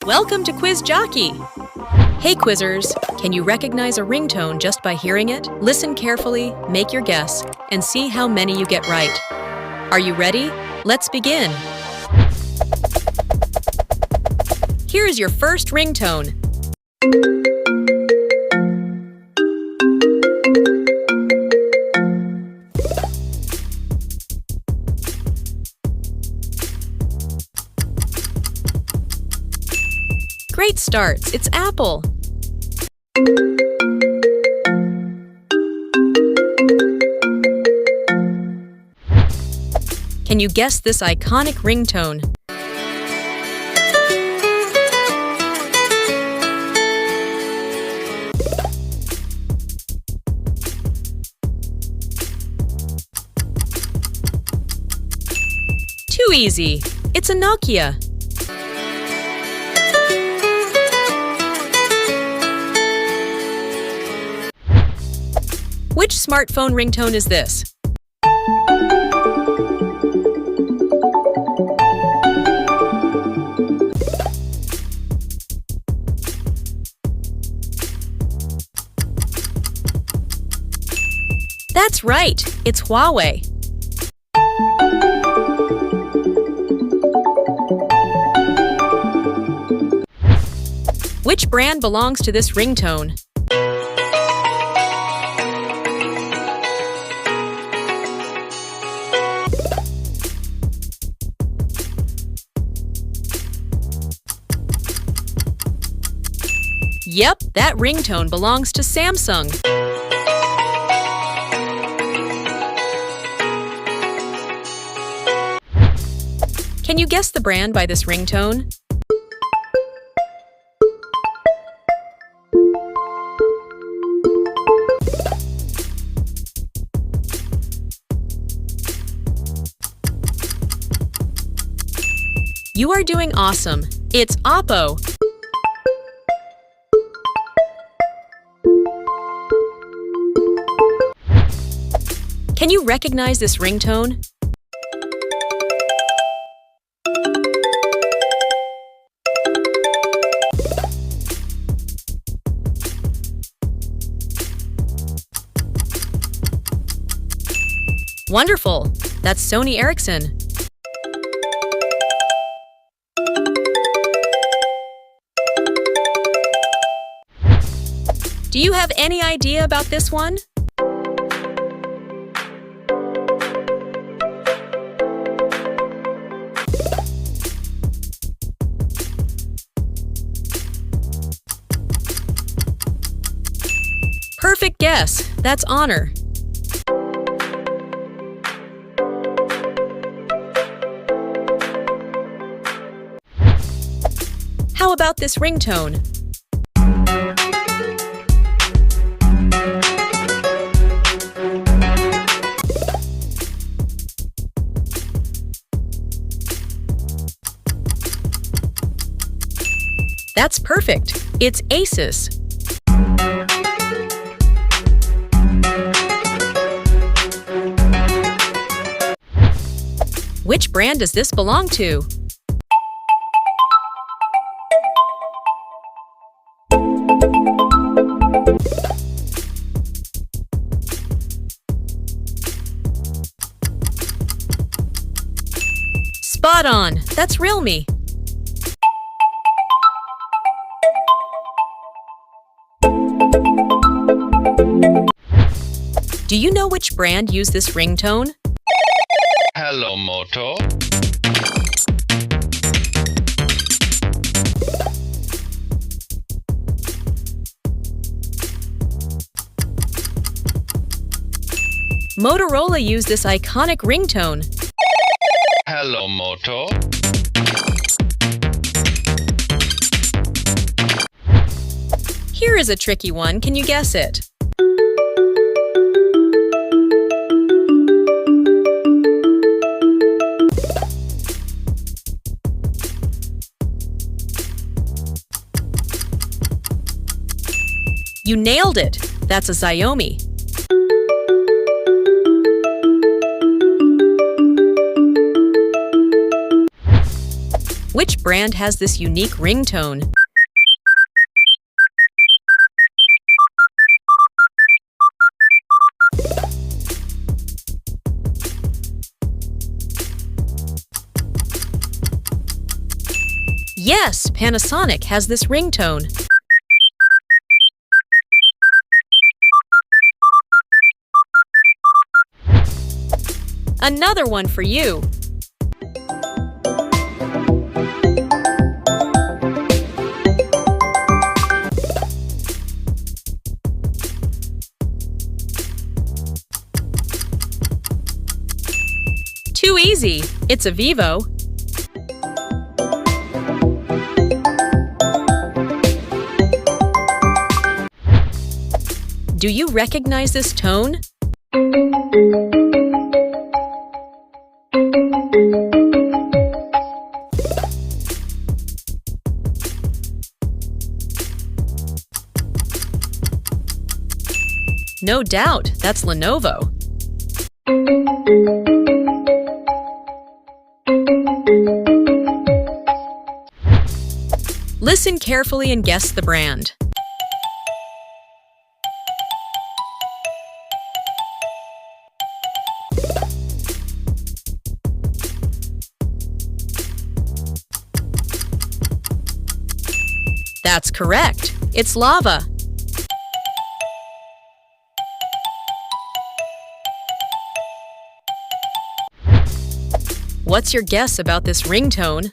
Welcome to Quiz Jockey! Hey quizzers, can you recognize a ringtone just by hearing it? Listen carefully, make your guess, and see how many you get right. Are you ready? Let's begin! Here is your first ringtone. Great starts, it's Apple. Can you guess this iconic ringtone? Too easy, it's a Nokia. Which smartphone ringtone is this? That's right, it's Huawei. Which brand belongs to this ringtone? Yep, that ringtone belongs to Samsung. Can you guess the brand by this ringtone? You are doing awesome. It's Oppo. Can you recognize this ringtone? Wonderful! That's Sony Ericsson. Do you have any idea about this one? Perfect guess. That's Honor. How about this ringtone? That's perfect. It's Asus. Which brand does this belong to? Spot on! That's Realme. Do you know which brand used this ringtone? Hello, Moto. Motorola used this iconic ringtone. Hello, Moto. Here is a tricky one. Can you guess it? You nailed it! That's a Xiaomi. Which brand has this unique ringtone? Yes, Panasonic has this ringtone. Another one for you. Too easy. It's a Vivo. Do you recognize this tone? No doubt, that's Lenovo. Listen carefully and guess the brand. That's correct. It's Lava. What's your guess about this ringtone?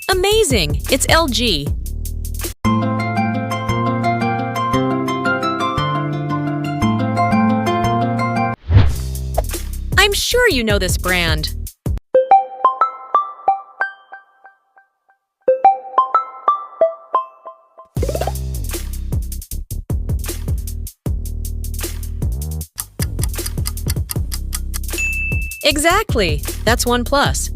Amazing! It's LG. I'm sure you know this brand. Exactly! That's OnePlus.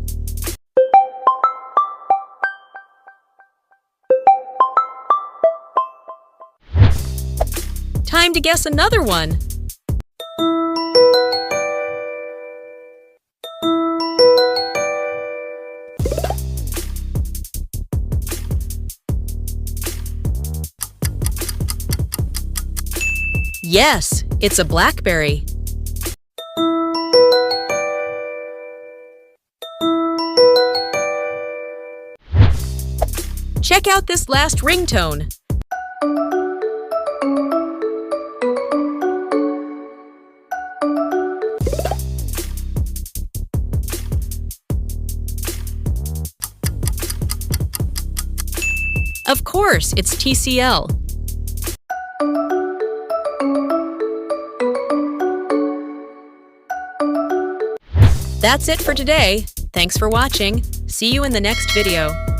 Time to guess another one. Yes, it's a Blackberry. Check out this last ringtone. Of course, it's TCL. That's it for today. Thanks for watching. See you in the next video.